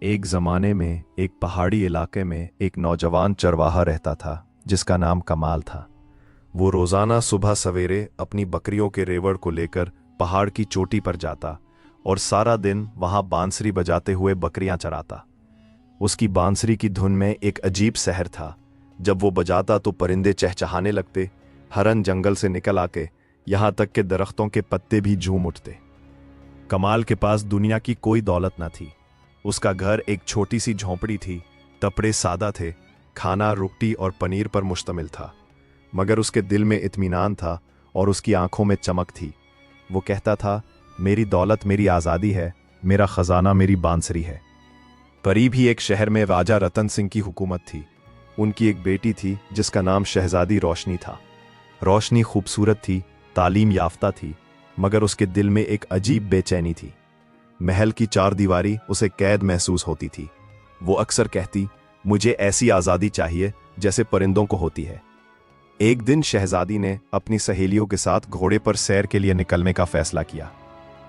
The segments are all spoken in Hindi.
एक ज़माने में एक पहाड़ी इलाके में एक नौजवान चरवाहा रहता था जिसका नाम कमाल था। वो रोज़ाना सुबह सवेरे अपनी बकरियों के रेवड़ को लेकर पहाड़ की चोटी पर जाता और सारा दिन वहां बांसुरी बजाते हुए बकरियां चराता। उसकी बांसुरी की धुन में एक अजीब सहर था। जब वो बजाता तो परिंदे चहचहाने लगते, हरन जंगल से निकल आके, यहां तक कि दरख्तों के पत्ते भी झूम उठते। कमाल के पास दुनिया की कोई दौलत न थी। उसका घर एक छोटी सी झोंपड़ी थी, कपड़े सादा थे, खाना रोटी और पनीर पर मुश्तमिल था, मगर उसके दिल में इत्मीनान था और उसकी आंखों में चमक थी। वो कहता था, मेरी दौलत मेरी आज़ादी है, मेरा खजाना मेरी बांसुरी है। करीब ही एक शहर में राजा रतन सिंह की हुकूमत थी। उनकी एक बेटी थी जिसका नाम शहजादी रोशनी था। रोशनी खूबसूरत थी, तालीम याफ्ता थी, मगर उसके दिल में एक अजीब बेचैनी थी। महल की चार दीवारी उसे कैद महसूस होती थी। वो अक्सर कहती, मुझे ऐसी आज़ादी चाहिए जैसे परिंदों को होती है। एक दिन शहजादी ने अपनी सहेलियों के साथ घोड़े पर सैर के लिए निकलने का फैसला किया।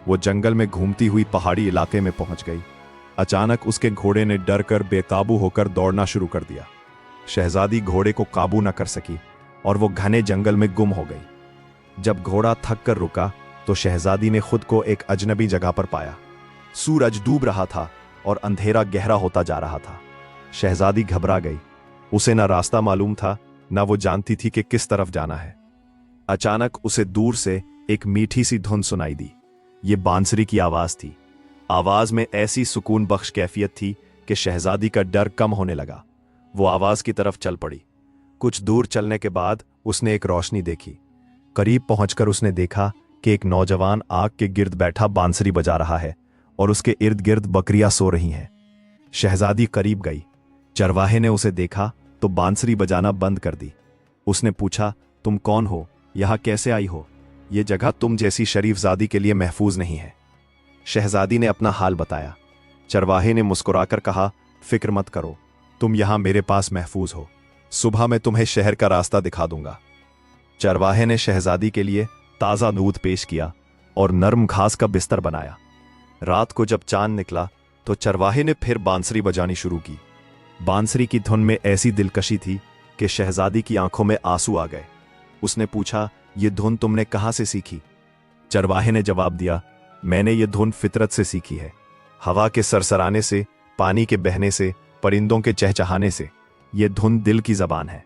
वो जंगल में घूमती हुई पहाड़ी इलाके में पहुंच गई। अचानक उसके घोड़े ने डर कर बेकाबू होकर दौड़ना शुरू कर दिया। शहजादी घोड़े को काबू न कर सकी और वो घने जंगल में गुम हो गई। जब घोड़ा थक कर रुका तो शहजादी ने खुद को एक अजनबी जगह पर पाया। सूरज डूब रहा था और अंधेरा गहरा होता जा रहा था। शहजादी घबरा गई। उसे ना रास्ता मालूम था, ना वो जानती थी कि किस तरफ जाना है। अचानक उसे दूर से एक मीठी सी धुन सुनाई दी। ये बांसुरी की आवाज थी। आवाज में ऐसी सुकून बख्श कैफियत थी कि शहजादी का डर कम होने लगा। वो आवाज की तरफ चल पड़ी। कुछ दूर चलने के बाद उसने एक रोशनी देखी। करीब पहुंचकर उसने देखा कि एक नौजवान आग के गिर्द बैठा बांसुरी बजा रहा है और उसके इर्द गिर्द बकरियां सो रही हैं। शहजादी करीब गई। चरवाहे ने उसे देखा तो बांसुरी बजाना बंद कर दी। उसने पूछा, तुम कौन हो, यहां कैसे आई हो? यह जगह तुम जैसी शरीफजादी के लिए महफूज नहीं है। शहजादी ने अपना हाल बताया। चरवाहे ने मुस्कुराकर कहा, फिक्र मत करो, तुम यहां मेरे पास महफूज हो। सुबह मैं तुम्हें शहर का रास्ता दिखा दूंगा। चरवाहे ने शहजादी के लिए ताज़ा दूध पेश किया और नरम घास का बिस्तर बनाया। रात को जब चांद निकला तो चरवाहे ने फिर बांसुरी बजानी शुरू की। बांसुरी की धुन में ऐसी दिलकशी थी कि शहजादी की आंखों में आंसू आ गए। उसने पूछा, ये धुन तुमने कहां से सीखी? चरवाहे ने जवाब दिया, मैंने ये धुन फितरत से सीखी है। हवा के सरसराने से, पानी के बहने से, परिंदों के चहचहाने से। ये धुन दिल की जबान है।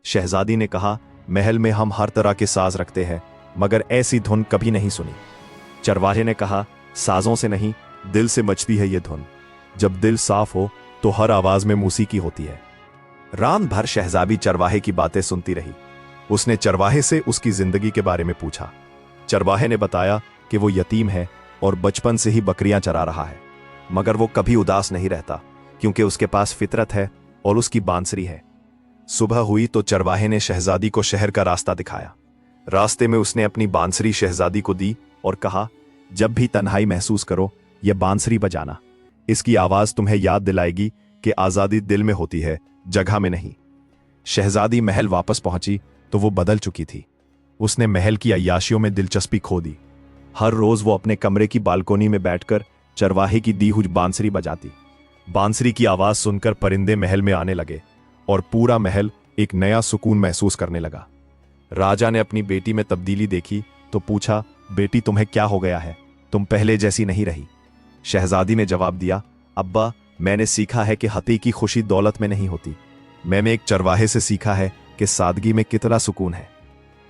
शहजादी ने कहा, महल में हम हर तरह के साज रखते हैं, मगर ऐसी धुन कभी नहीं सुनी। चरवाहे ने कहा, साजों से नहीं, दिल से मचती है ये धुन। जब दिल साफ हो तो हर आवाज में मौसीकी होती है। रात भर शहजादी चरवाहे की बातें सुनती रही। उसने चरवाहे से उसकी जिंदगी के बारे में पूछा। चरवाहे ने बताया कि वो यतीम है और बचपन से ही बकरियां चरा रहा है, मगर वो कभी उदास नहीं रहता क्योंकि उसके पास फितरत है और उसकी बांसुरी है। सुबह हुई तो चरवाहे ने शहजादी को शहर का रास्ता दिखाया। रास्ते में उसने अपनी बांसुरी शहजादी को दी और कहा, जब भी तन्हाई महसूस करो, यह बांसुरी बजाना। इसकी आवाज तुम्हें याद दिलाएगी कि आजादी दिल में होती है, जगह में नहीं। शहजादी महल वापस पहुंची तो वो बदल चुकी थी। उसने महल की अय्याशियों में दिलचस्पी खो दी। हर रोज वो अपने कमरे की बालकोनी में बैठकर चरवाहे की दी हुई बांसुरी बजाती। बांसुरी की आवाज सुनकर परिंदे महल में आने लगे और पूरा महल एक नया सुकून महसूस करने लगा। राजा ने अपनी बेटी में तब्दीली देखी तो पूछा, बेटी तुम्हें क्या हो गया है? तुम पहले जैसी नहीं रही। शहजादी ने जवाब दिया, अब्बा, मैंने सीखा है कि हकीकी खुशी दौलत में नहीं होती। मैंने एक चरवाहे से सीखा है कि सादगी में कितना सुकून है।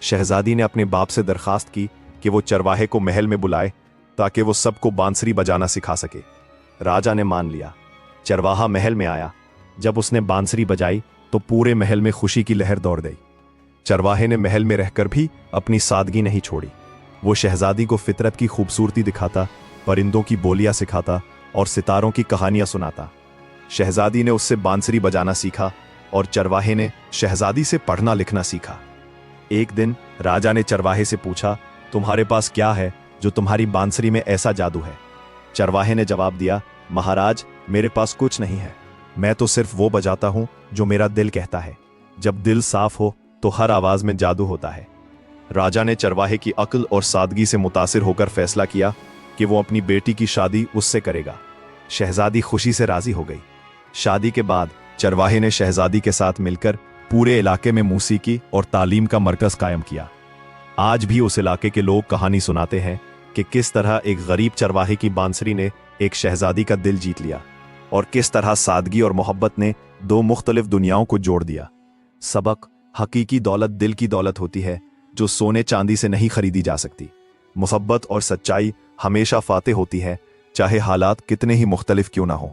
शहजादी ने अपने बाप से दरखास्त की कि वो चरवाहे को महल में बुलाए ताकि वो सबको बांसुरी बजाना सिखा सके। राजा ने मान लिया। चरवाहा महल में आया। जब उसने बांसुरी बजाई तो पूरे महल में खुशी की लहर दौड़ गई। चरवाहे ने महल में रहकर भी अपनी सादगी नहीं छोड़ी। वो शहजादी को फितरत की खूबसूरती दिखाता, परिंदों की बोलियां सिखाता और सितारों की कहानियां सुनाता। शहजादी ने उससे बांसुरी बजाना सीखा और चरवाहे ने शहजादी से पढ़ना लिखना सीखा। एक दिन राजा ने चरवाहे से पूछा, तुम्हारे पास क्या है जो तुम्हारी बांसुरी में ऐसा जादू है? चरवाहे ने जवाब दिया, महाराज, मेरे पास कुछ नहीं है। मैं तो सिर्फ वो बजाता हूं जो मेरा दिल कहता है। जब दिल साफ हो तो हर आवाज में जादू होता है। राजा ने चरवाहे की अक्ल और सादगी से मुतासिर होकर फैसला किया कि वो अपनी बेटी की शादी उससे करेगा। शहजादी खुशी से राजी हो गई। शादी के बाद चरवाहे ने शहजादी के साथ मिलकर पूरे इलाके में मौसीकी और तालीम का मरकज कायम किया। आज भी उस इलाके के लोग कहानी सुनाते हैं कि किस तरह एक गरीब चरवाहे की बांसुरी ने एक शहजादी का दिल जीत लिया और किस तरह सादगी और मोहब्बत ने दो मुख्तलिफ दुनियाओं को जोड़ दिया। सबक: हकीकी दौलत दिल की दौलत होती है जो सोने चांदी से नहीं खरीदी जा सकती। मोहब्बत और सच्चाई हमेशा फातेह होती है, चाहे हालात कितने ही मुख्तलिफ क्यों ना हो।